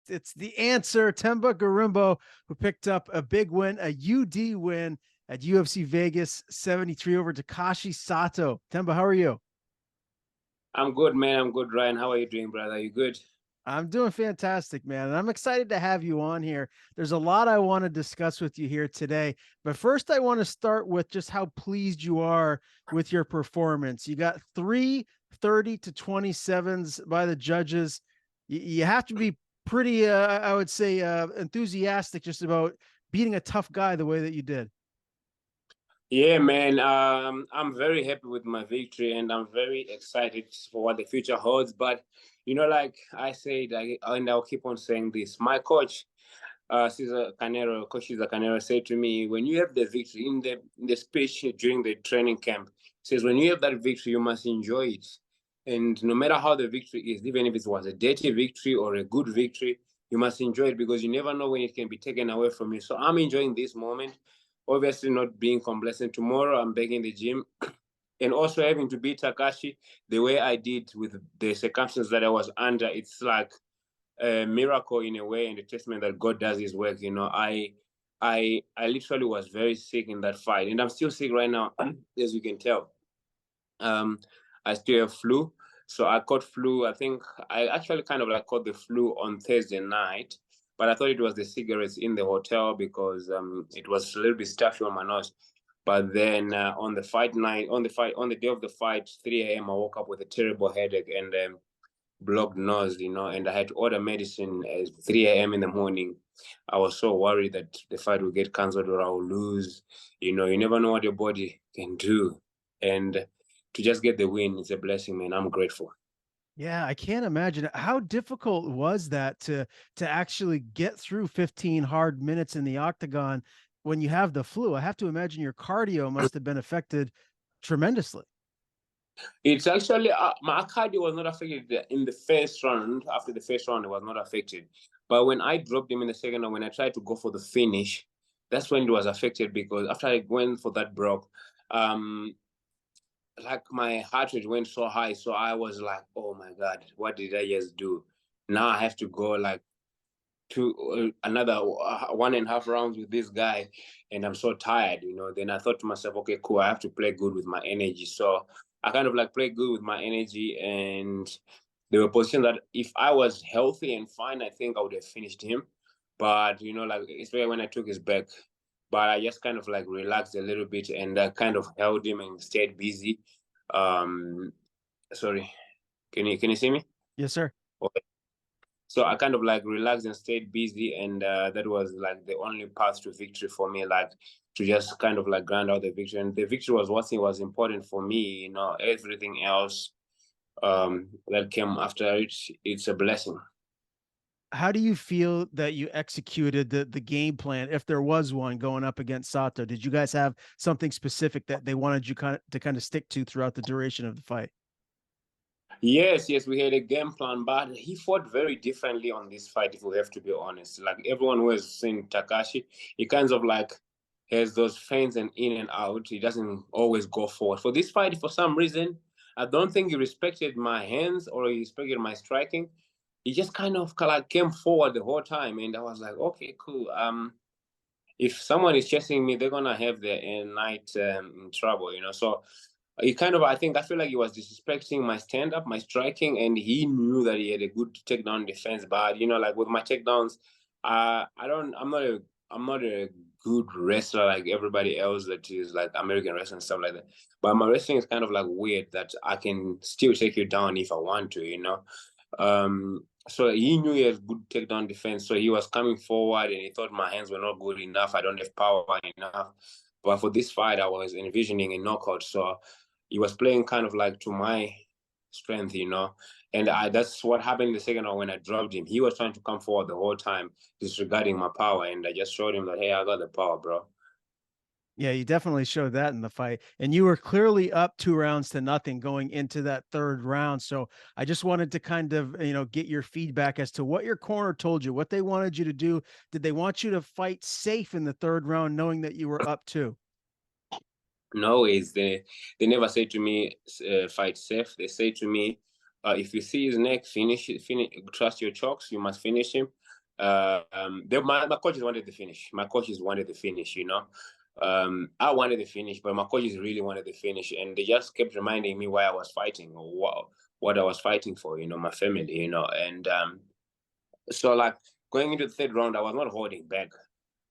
It's the answer. Themba Gorimbo, who picked up a big win, a UD win at UFC Vegas 73 over Takashi Sato. Themba, how are you? I'm good, man. I'm good, Ryan. How are you doing, brother? You good? I'm doing fantastic, man. And I'm excited to have you on here. There's a lot I want to discuss with you here today. But first, I want to start with just how pleased you are with your performance. You got three 30 to 27s by the judges. You have to be pretty, I would say, enthusiastic just about beating a tough guy the way that you did. Yeah, man. I'm very happy with my victory, and I'm very excited for what the future holds. But like I said, and I'll keep on saying this. My coach, Coach Cesar Canero, said to me, when you have the victory in the speech during the training camp, says when you have that victory, you must enjoy it. And no matter how the victory is, even if it was a dirty victory or a good victory, you must enjoy it because you never know when it can be taken away from you. So I'm enjoying this moment. Obviously, not being complacent. Tomorrow, I'm back in the gym, and also having to beat Takashi the way I did with the circumstances that I was under. It's like a miracle in a way, and a testament that God does His work. I literally was very sick in that fight, and I'm still sick right now, as you can tell. Um, I still have flu. So I caught flu. I think I actually kind of like caught the flu on Thursday night, but I thought it was the cigarettes in the hotel because it was a little bit stuffy on my nose. But then on the fight night, on the day of the fight, 3 a.m., I woke up with a terrible headache and blocked nose, and I had to order medicine at 3 a.m. in the morning. I was so worried that the fight would get cancelled or I will lose. You never know what your body can do. And to just get the win, it's a blessing, man. I'm grateful. Yeah, I can't imagine how difficult was that to actually get through 15 hard minutes in the octagon when you have the flu. I have to imagine your cardio must have been affected tremendously. It's actually my cardio was not affected in the first round. After the first round, it was not affected. But when I dropped him in the second round, when I tried to go for the finish, that's when it was affected because after I went for that broke, um, like my heart rate went so high. So I was like, oh my God, what did I just do? Now I have to go like to another 1.5 rounds with this guy, and I'm so tired. Then I thought to myself, okay, cool, I have to play good with my energy. So I kind of like played good with my energy, and there were positions that if I was healthy and fine, I think I would have finished him. But like especially when I took his back, but I just kind of like relaxed a little bit and I kind of held him and stayed busy. Um, Sorry, can you see me? Yes, sir. Okay. So I kind of like relaxed and stayed busy, and that was like the only path to victory for me, like to just kind of like grind out the victory. And the victory was what thing was important for me. Everything else that came after it, it's a blessing. How do you feel that you executed the game plan, if there was one, going up against Sato? Did you guys have something specific that they wanted you kind of stick to throughout the duration of the fight? Yes, yes, we had a game plan, but he fought very differently on this fight, if we have to be honest. Like everyone who has seen Takashi, he kind of like has those feints and in and out. He doesn't always go forward. For this fight, for some reason, I don't think he respected my hands or he respected my striking. He just kind of like came forward the whole time, and I was like, okay, cool. If someone is chasing me, they're gonna have their night in trouble. So he kind of, I feel like he was disrespecting my stand up, my striking, and he knew that he had a good takedown defense. But like with my takedowns, I'm not a good wrestler like everybody else that is like American wrestling and stuff like that. But my wrestling is kind of like weird that I can still take you down if I want to. So he knew he had good takedown defense. So he was coming forward and he thought my hands were not good enough. I don't have power enough. But for this fight, I was envisioning a knockout. So he was playing kind of like to my strength. And that's what happened in the second round when I dropped him. He was trying to come forward the whole time, disregarding my power. And I just showed him that, hey, I got the power, bro. Yeah, you definitely showed that in the fight. And you were clearly up 2 rounds to nothing going into that third round. So I just wanted to kind of, get your feedback as to what your corner told you, what they wanted you to do. Did they want you to fight safe in the third round, knowing that you were up two? No, is they never say to me fight safe. They say to me If you see his neck, finish it. Trust your chokes. You must finish him. My coaches wanted the finish. My coaches wanted the finish. I wanted the finish, but my coaches really wanted the finish, and they just kept reminding me why I was fighting or what I was fighting for. My family. And so like going into the third round, I was not holding back,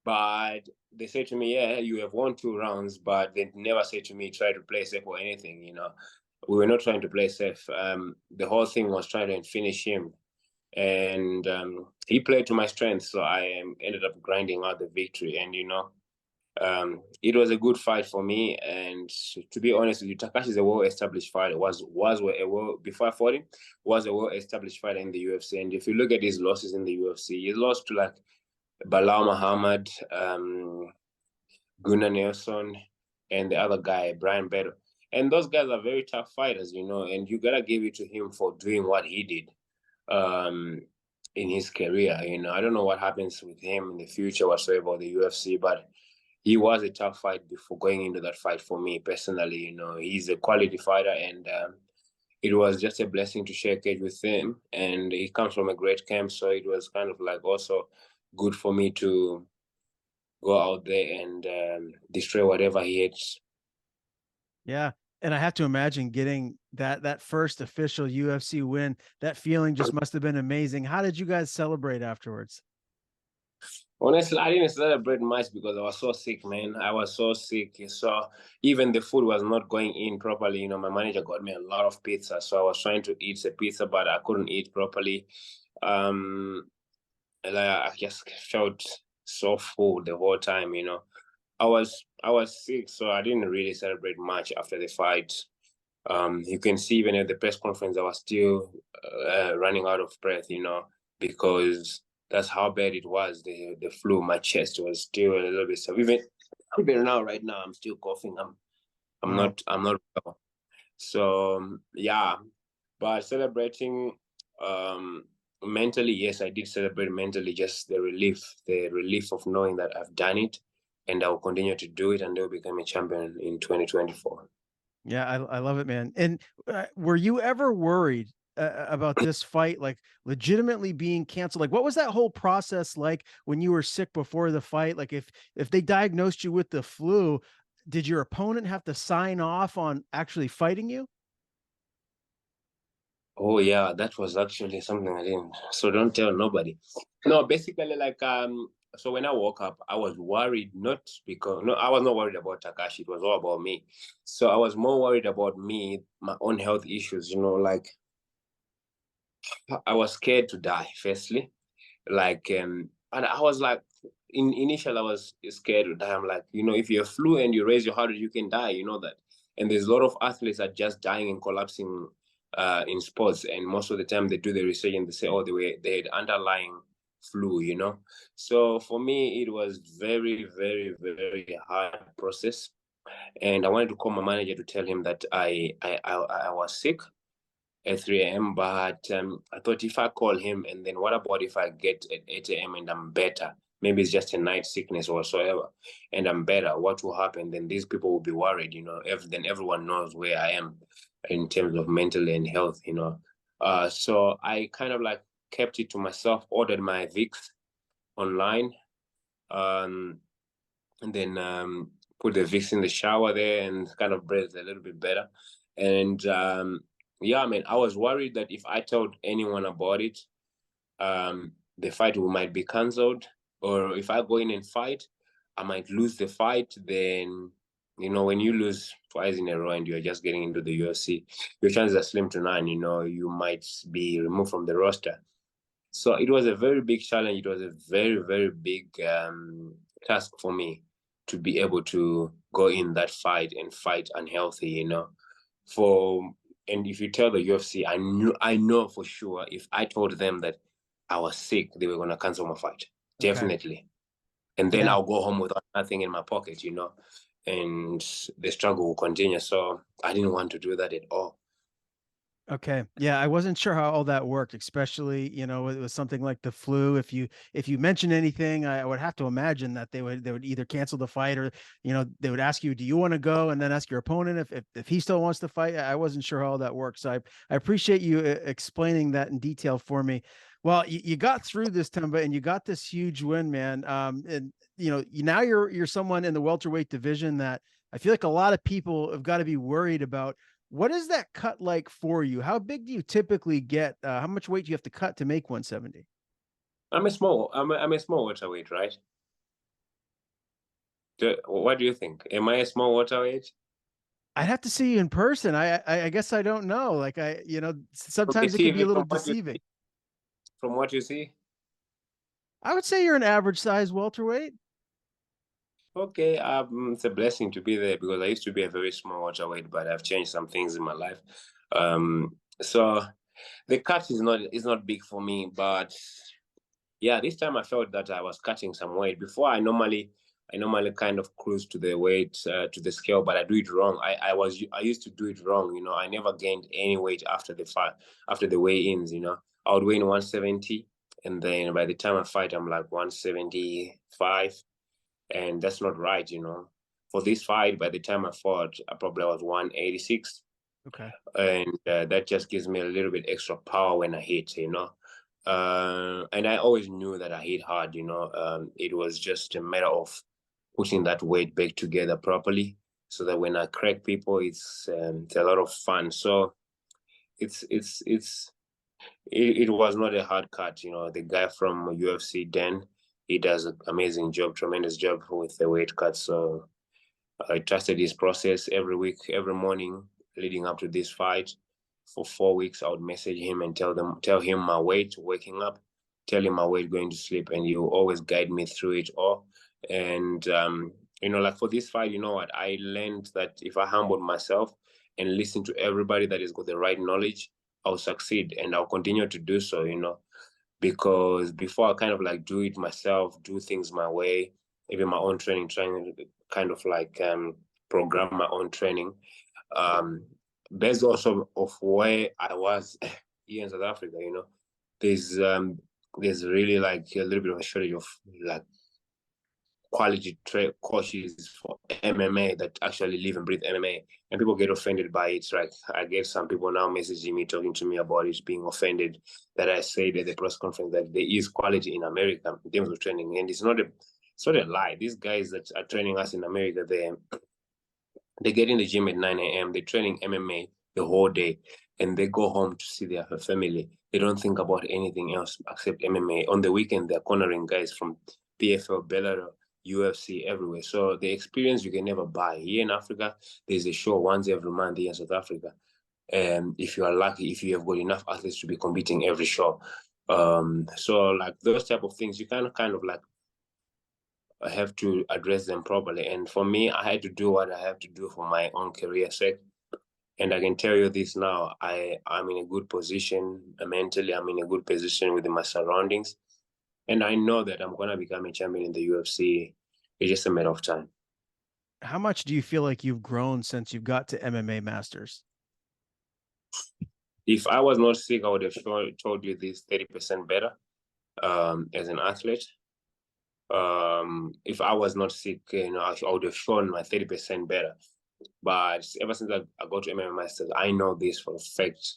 but they said to me, "Yeah, you have won 2 rounds," but they never said to me, "Try to play safe or anything." We were not trying to play safe. The whole thing was trying to finish him, and he played to my strength, so I ended up grinding out the victory. And it was a good fight for me. And to be honest with you, Takashi is a well-established fighter. Before I fought him, was a well-established fighter in the UFC. And if you look at his losses in the UFC, he lost to like Bilal Muhammad, Gunnar Nelson, and the other guy, Brian Beto. And those guys are very tough fighters, and you gotta give it to him for doing what he did in his career. I don't know what happens with him in the future whatsoever or the UFC, but he was a tough fight before going into that fight for me personally. He's a quality fighter, and it was just a blessing to share cage with him. And he comes from a great camp, so it was kind of like also good for me to go out there and destroy whatever he hates. Yeah. And I have to imagine getting that first official UFC win. That feeling just must have been amazing. How did you guys celebrate afterwards? Honestly, I didn't celebrate much because I was so sick, man. I was so sick. So even the food was not going in properly. My manager got me a lot of pizza. So I was trying to eat the pizza, but I couldn't eat properly. I just felt so full the whole time. I was sick, so I didn't really celebrate much after the fight. You can see even at the press conference, I was still running out of breath, because that's how bad it was. The flu, my chest was still a little bit. So even now, right now, I'm still coughing. I'm not well. So yeah, but celebrating mentally, yes, I did celebrate mentally. Just the relief of knowing that I've done it, and I will continue to do it, and they'll become a champion in 2024. Yeah, I love it, man. And were you ever worried about this fight, like legitimately being canceled? Like, what was that whole process like when you were sick before the fight? Like, if they diagnosed you with the flu, did your opponent have to sign off on actually fighting you? Oh yeah, that was actually something I didn't. So don't tell nobody. No, basically like so when I woke up, I was worried not because no, I was not worried about Takashi. It was all about me. So I was more worried about me, my own health issues, like I was scared to die, firstly. Like and I was like initial I was scared to die. I'm like, if you're flu and you raise your heart rate, you can die, that. And there's a lot of athletes are just dying and collapsing in sports, and most of the time they do the research and they say, oh, they had underlying flu. So for me it was very, very, very hard process, and I wanted to call my manager to tell him that I was sick at 3 a.m. But I thought if I call him, and then what about if I get at 8 a.m. and I'm better? Maybe it's just a night sickness or whatsoever, and I'm better. What will happen? Then these people will be worried, then everyone knows where I am in terms of mentally and health, So I kind of like kept it to myself, ordered my Vicks online, and then put the Vicks in the shower there and kind of breathed a little bit better. And yeah, man, I was worried that if I told anyone about it, the fight might be cancelled, or if I go in and fight, I might lose the fight. Then, when you lose twice in a row and you're just getting into the UFC, your chances are slim to none. You might be removed from the roster. So it was a very big challenge. It was a very, very big task for me to be able to go in that fight and fight unhealthy, and if you tell the UFC, I know for sure if I told them that I was sick, they were gonna cancel my fight. Okay. Definitely. And then Yeah. I'll go home with nothing in my pocket, and the struggle will continue. So I didn't want to do that at all. Okay. Yeah, I wasn't sure how all that worked, especially, with something like the flu. If you mention anything, I would have to imagine that they would either cancel the fight, or, they would ask you, do you want to go? And then ask your opponent if he still wants to fight. I wasn't sure how all that works. So I appreciate you explaining that in detail for me. Well, you got through this, Themba, and you got this huge win, man. And now you're someone in the welterweight division that I feel like a lot of people have got to be worried about. What is that cut like for you? How big do you typically get? How much weight do you have to cut to make 170? I'm a small waterweight, right? What do you think? Am I a small waterweight? I'd have to see you in person. I guess I don't know. Like From the sometimes it can be a TV, little deceiving. from what you see? I would say you're an average size welterweight. Okay, it's a blessing to be there because I used to be a very small waterweight, but I've changed some things in my life. So the cut is not big for me, but yeah, this time I felt that I was cutting some weight. Before I normally kind of cruise to the weight to the scale, but I do it wrong. I used to do it wrong. I never gained any weight after the fight, after the weigh-ins. I would weigh in 170, and then by the time I fight, I'm like 175, and that's not right. For this fight, by the time I fought, I probably was 186, Okay. and that just gives me a little bit extra power when I hit. And I always knew that I hit hard. It was just a matter of putting that weight back together properly, so that when I crack people, it's a lot of fun. So it was not a hard cut. The guy from UFC, Dan, he does an amazing job, tremendous job with the weight cut. So I trusted his process every week, every morning leading up to this fight. For 4 weeks, I would message him and tell him my weight waking up, tell him my weight going to sleep, and he will always guide me through it all. And like for this fight, you know what? I learned that if I humble myself and listen to everybody that has got the right knowledge, I'll succeed, and I'll continue to do so. Because before I kind of like do it myself, do things my way, even my own training, trying to kind of like program my own training, um, based also of where I was here in South Africa. There's there's really like a little bit of a shortage of like quality coaches for MMA that actually live and breathe MMA, and people get offended by it. Like I get some people now messaging me, talking to me about it, being offended that I said at the press conference that there is quality in America in terms of training, and it's not a lie. These guys that are training us in America, they get in the gym at 9 a.m. They're training MMA the whole day, and they go home to see their family. They don't think about anything else except MMA. On the weekend, they're cornering guys from PFL, Bellator, UFC, everywhere. So the experience you can never buy. Here in Africa, there's a show once every month here in South Africa. And if you are lucky, if you have got enough athletes to be competing every show. So like those type of things, you kind of like have to address them properly. And for me, I had to do what I have to do for my own career sake. And I can tell you this now, I'm in a good position mentally. I'm in a good position within my surroundings. And I know that I'm going to become a champion in the UFC. It's just a matter of time. How much do you feel like you've grown since you've got to MMA Masters? If I was not sick, I would have told you this 30% better as an athlete. If I was not sick, I would have shown my 30% better. But ever since I got to MMA Masters, I know this for a fact.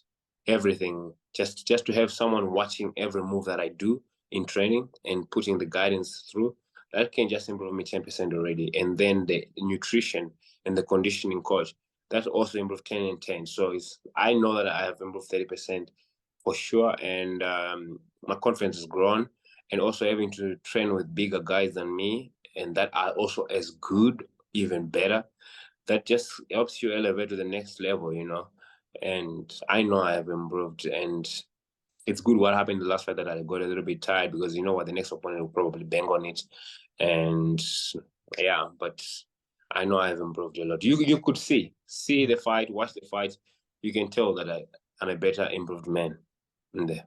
Everything, just to have someone watching every move that I do in training and putting the guidance through, that can just improve me 10% already. And then the nutrition and the conditioning coach, that also improved 10 and 10. So I know that I have improved 30% for sure. And my confidence has grown. And also having to train with bigger guys than me and that are also as good, even better, that just helps you elevate to the next level. And I know I have improved, and it's good what happened the last fight that I got a little bit tired because you know what, the next opponent will probably bang on it. And yeah, but I know I have improved a lot. You could see the fight, watch the fight. You can tell that I'm a better improved man in there.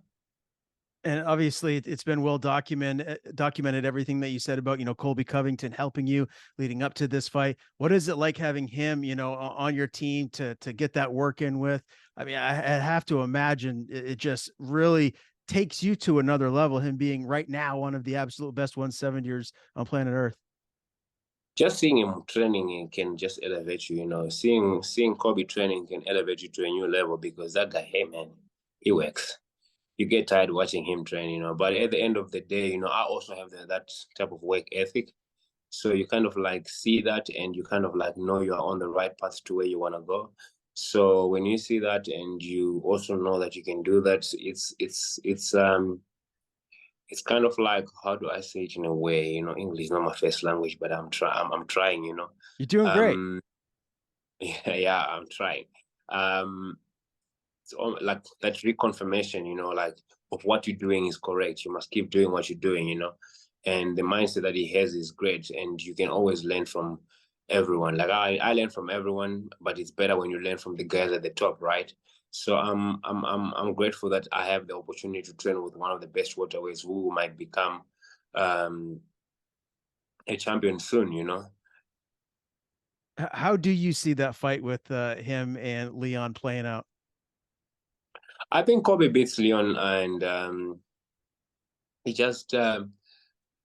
And obviously it's been well documented everything that you said about, Colby Covington helping you leading up to this fight. What is it like having him, on your team to get that work in with? I mean, I have to imagine it just really takes you to another level, him being right now one of the absolute best 170ers on planet Earth. Just seeing him training can just elevate you, you know. Seeing Kobe training can elevate you to a new level because that guy, hey man, he works. You get tired watching him train, you know. But at the end of the day, you know, I also have that type of work ethic. So you kind of like see that and you kind of like know you're on the right path to where you want to go. So when you see that and you also know that you can do that, it's kind of like, how do I say it in a way? You know, English is not my first language, but I'm trying, you know. You're doing great. Um yeah, I'm trying. Um it's like that reconfirmation, you know, like of what you're doing is correct. You must keep doing what you're doing, you know. And the mindset that he has is great, and you can always learn from everyone. Like I learn from everyone, but it's better when you learn from the guys at the top, right? So I'm grateful that I have the opportunity to train with one of the best waterways who might become um, a champion soon, you know. How do you see that fight with him and Leon playing out? I think Kobe beats Leon, and he just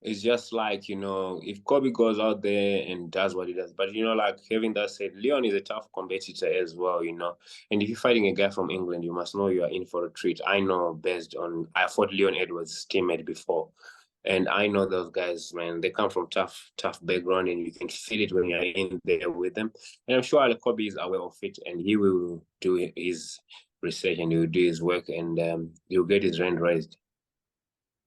it's just like, you know, if Kobe goes out there and does what he does. But, you know, like having that said, Leon is a tough competitor as well, you know. And if you're fighting a guy from England, you must know you are in for a treat. I know based on, I fought Leon Edwards' teammate before. And I know those guys, man, they come from tough background and you can feel it when you're in there with them. And I'm sure Al Kobe is aware of it and he will do his research and he will do his work and he'll get his rent raised.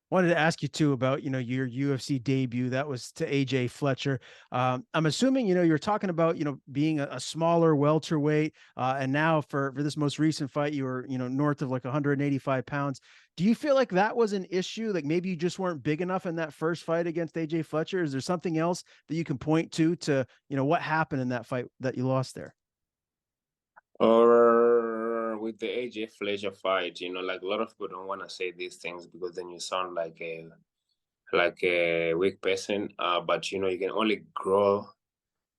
Wanted to ask you too about, your UFC debut. That was to AJ Fletcher. I'm assuming, you're talking about, being a smaller welterweight. And now for this most recent fight, you were, north of like 185 pounds. Do you feel like that was an issue? Like maybe you just weren't big enough in that first fight against AJ Fletcher? Is there something else that you can point to, what happened in that fight that you lost there? Or with the AJ Fletcher fight, you know, like a lot of people don't want to say these things because then you sound like a weak person. But you know, you can only grow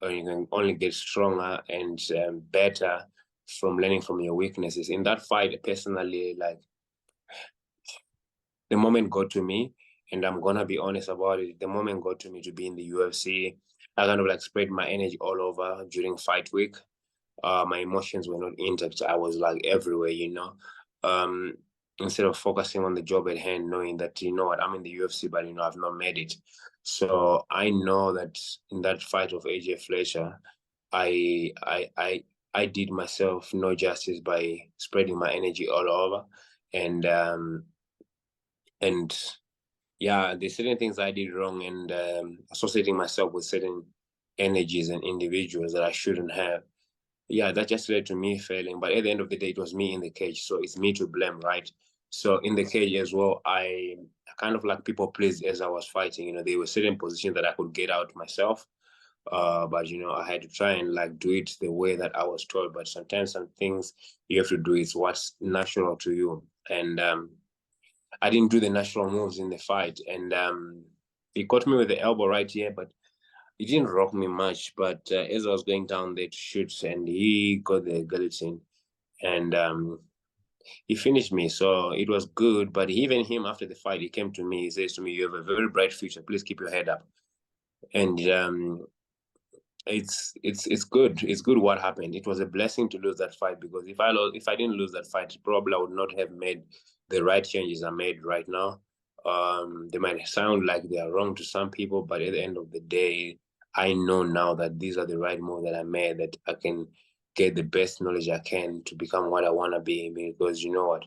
or you can only get stronger and better from learning from your weaknesses. In that fight, personally, like the moment got to me, and I'm gonna be honest about it. The moment got to me to be in the UFC. I kind of like spread my energy all over during fight week. My emotions were not intact. I was like everywhere, you know. Um, Instead of focusing on the job at hand, knowing that, you know what, I'm in the UFC, but you know, I've not made it. So I know that in that fight of AJ Fletcher, I I I I did myself no justice by spreading my energy all over. And and yeah, there's certain things I did wrong and associating myself with certain energies and individuals that I shouldn't have. Yeah, that just led to me failing. But at the end of the day, it was me in the cage. So it's me to blame, right? So in the cage as well, I kind of like people pleased as I was fighting. You know, there were certain positions that I could get out myself. But you know, I had to try and like do it the way that I was told. But sometimes some things you have to do is what's natural to you. And I didn't do the natural moves in the fight. And he caught me with the elbow right here, but he didn't rock me much, but as I was going down there to shoot, and he got the guillotine, and he finished me. So it was good. But even him after the fight, he came to me. He says to me, "You have a very bright future. Please keep your head up." And it's good. It's good what happened. It was a blessing to lose that fight because if I didn't lose that fight, probably I would not have made the right changes I made right now. They might sound like they are wrong to some people, but at the end of the day, I know now that these are the right moves that I made, that I can get the best knowledge I can to become what I want to be. Because you know what?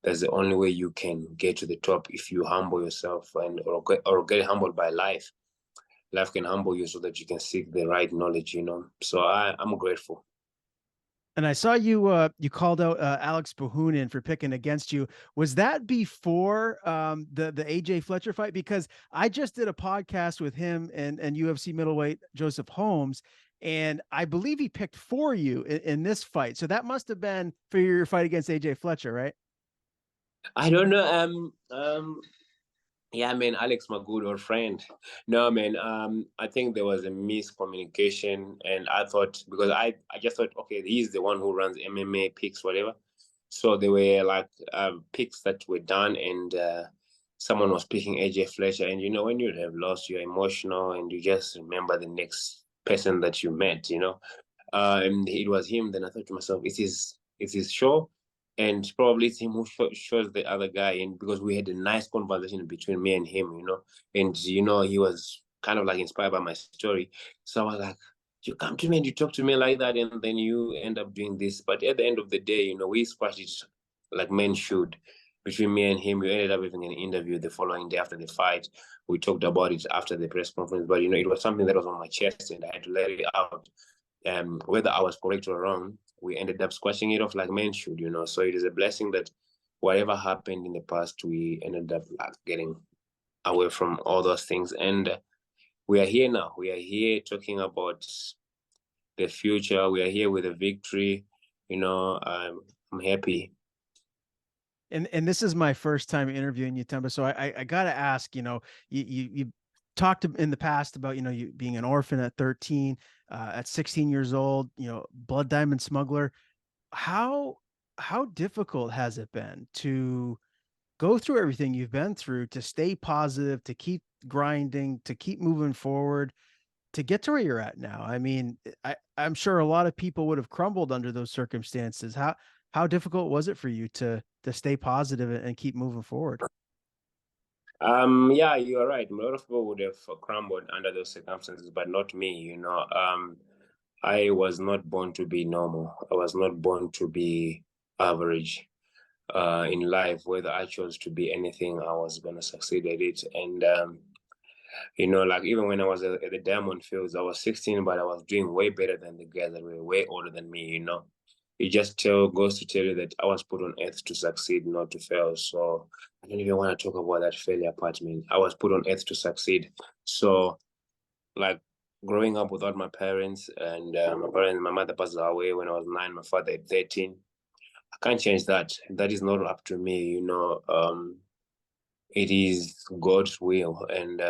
That's the only way you can get to the top if you humble yourself and or get humbled by life. Life can humble you so that you can seek the right knowledge, you know. So I'm grateful. And I saw you called out Alex Bahunin for picking against you. Was that before the AJ Fletcher fight? Because I just did a podcast with him and UFC middleweight Joseph Holmes, and I believe he picked for you in this fight. So that must have been for your fight against AJ Fletcher, right? I don't know. Yeah, man, Alex, my good old friend. No, man. I think there was a miscommunication, and I thought because I just thought, okay, he's the one who runs MMA picks, whatever. So there were like picks that were done, and someone was picking AJ Fletcher, and when you have lost, you're emotional, and you just remember the next person that you met, and it was him. Then I thought to myself, it is show, and probably it's him who shows the other guy. And because we had a nice conversation between me and him, and he was kind of like inspired by my story. So I was like, you come to me and you talk to me like that, and then you end up doing this. But at the end of the day, we squashed it like men should. Between me and him, we ended up having an interview the following day after the fight. We talked about it after the press conference, but it was something that was on my chest, and I had to let it out. Whether I was correct or wrong, we ended up squashing it off like men should. So it is a blessing that whatever happened in the past, we ended up like getting away from all those things, and we are here now. We are here talking about the future. We are here with a victory. I'm happy. And this is my first time interviewing you, Themba. So I gotta ask, you talked in the past about, you being an orphan at 13, at 16 years old, blood diamond smuggler. How difficult has it been to go through everything you've been through, to stay positive, to keep grinding, to keep moving forward, to get to where you're at now? I mean, I'm sure a lot of people would have crumbled under those circumstances. How difficult was it for you to stay positive and keep moving forward? Yeah, you are right. A lot of people would have crumbled under those circumstances, but not me. I was not born to be normal. I was not born to be average in life. Whether I chose to be anything, I was gonna succeed at it. And like even when I was at the Diamond Fields, I was 16, but I was doing way better than the guys that were way older than me. It just goes to tell you that I was put on earth to succeed, not to fail. So I don't even want to talk about that failure part, man. I was put on earth to succeed. So like growing up without my parents, and my mother passed away when I was 9, my father at 13. I can't change that. That is not up to me. It is God's will, and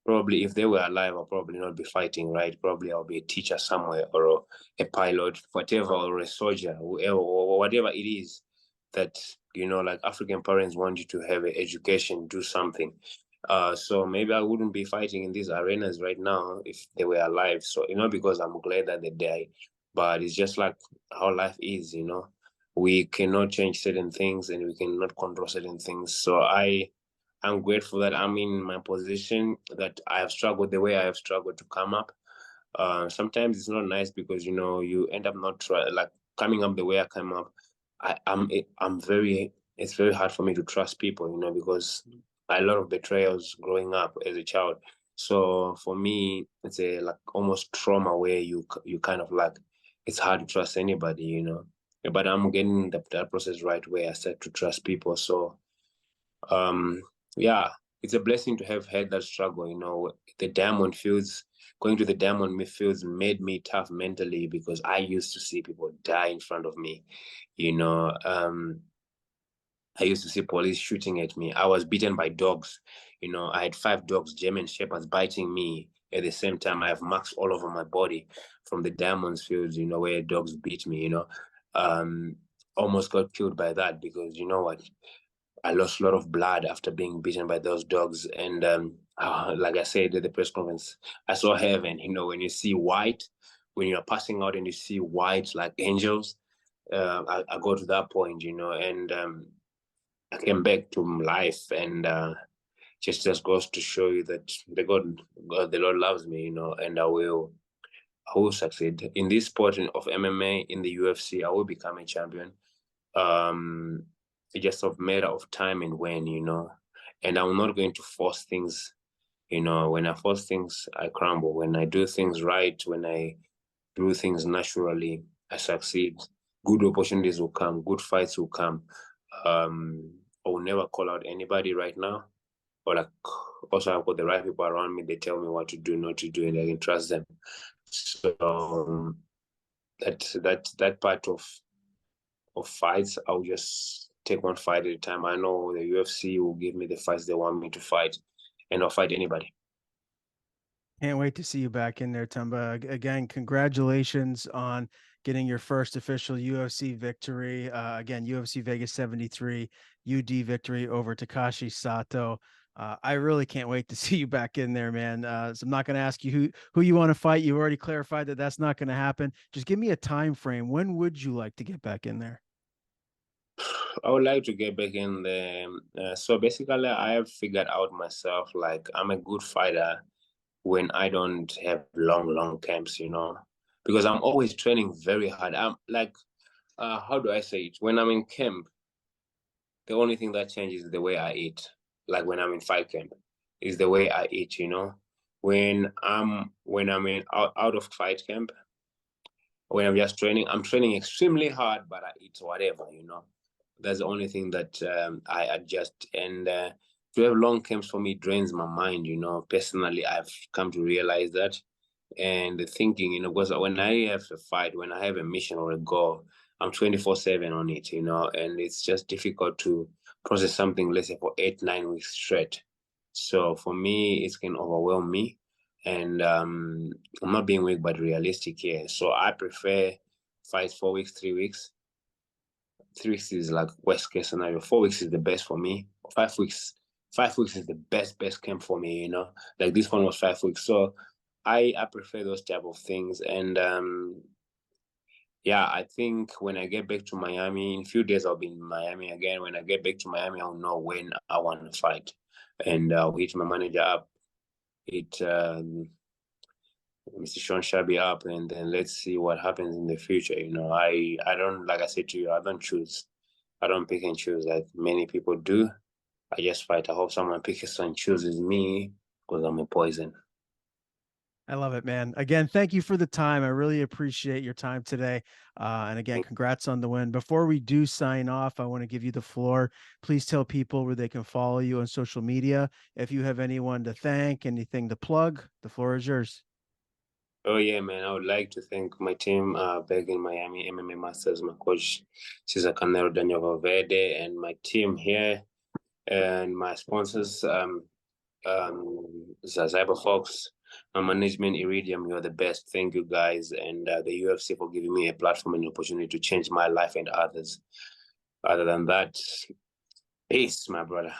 probably if they were alive, I'll probably not be fighting, right? Probably I'll be a teacher somewhere, or a pilot, whatever, or a soldier, whoever, or whatever it is that, like African parents want you to have an education, do something. So maybe I wouldn't be fighting in these arenas right now if they were alive. So, because I'm glad that they died, but it's just like how life is. We cannot change certain things, and we cannot control certain things. So I'm grateful that I'm in my position, that I have struggled the way I have struggled to come up. Sometimes it's not nice because you end up not like coming up the way I came up. I'm very It's very hard for me to trust people, because a lot of betrayals growing up as a child. So for me, it's a like almost trauma where you kind of like it's hard to trust anybody. But I'm getting that process right where I start to trust people. So um, yeah, it's a blessing to have had that struggle. The diamond fields, going to the diamond fields made me tough mentally because I used to see people die in front of me. You know, um, I used to see police shooting at me. I was beaten by dogs. I had 5 dogs, German shepherds, biting me. At the same time, I have marks all over my body from the diamonds fields, where dogs beat me. Um, Almost got killed by that because you know what? I lost a lot of blood after being beaten by those dogs. And like I said at the press conference, I saw heaven. When you see white, when you're passing out and you see white like angels, I go to that point, and I came back to life. And just goes to show you that the Lord loves me, and I will succeed in this sport of MMA, in the UFC. I will become a champion. Um, it's just a matter of time and when, and I'm not going to force things. When I force things, I crumble. When I do things right, when I do things naturally, I succeed. Good opportunities will come. Good fights will come. I will never call out anybody right now. But like, also I've got the right people around me. They tell me what to do, not to do, and I can trust them. So that part of fights, I'll just take one fight at a time. I know the UFC will give me the fights they want me to fight, and I'll fight anybody. Can't wait to see you back in there, Themba. Again, congratulations on getting your first official UFC victory. Again, UFC Vegas 73 UD victory over Takashi Sato. I really can't wait to see you back in there, man. So I'm not going to ask you who you want to fight. You already clarified that that's not going to happen. Just give me a time frame. When would you like to get back in there? I would like to get back in there. So basically, I have figured out myself like I'm a good fighter when I don't have long camps, because I'm always training very hard. I'm like, how do I say it? When I'm in camp, the only thing that changes is the way I eat. Like when I'm in fight camp, is the way I eat. When I'm out of fight camp, when I'm just training, I'm training extremely hard, but I eat whatever. That's the only thing that I adjust. And to have long camps for me drains my mind. Personally, I've come to realize that. And the thinking, because when I have a fight, when I have a mission or a goal, I'm 24/7 on it. And it's just difficult to process something, let's say, for 8, 9 weeks straight. So for me, it can overwhelm me. And I'm not being weak, but realistic here. So I prefer fight 4 weeks, 3 weeks. 3 weeks is like worst case scenario. 4 weeks is the best for me. 5 weeks, 5 weeks is the best camp for me. Like this one was 5 weeks. So I prefer those type of things. And yeah, I think when I get back to Miami, in a few days I'll be in Miami again. When I get back to Miami, I'll know when I want to fight. And I'll hit my manager up, hit Mr. Sean Shabby up, and then let's see what happens in the future. I don't, like I said to you, I don't choose. I don't pick and choose like many people do. I just fight. I hope someone picks and chooses me because I'm a poison. I love it, man. Again, thank you for the time. I really appreciate your time today. And again, congrats on the win. Before we do sign off, I want to give you the floor. Please tell people where they can follow you on social media. If you have anyone to thank, anything to plug, the floor is yours. Oh yeah, man. I would like to thank my team back in Miami, MMA Masters, my coach Cesar Canero, Daniel Valverde, and my team here, and my sponsors, Cyber Fox, my management, Iridium. You're the best. Thank you, guys, and the UFC for giving me a platform and opportunity to change my life and others. Other than that, peace, my brother.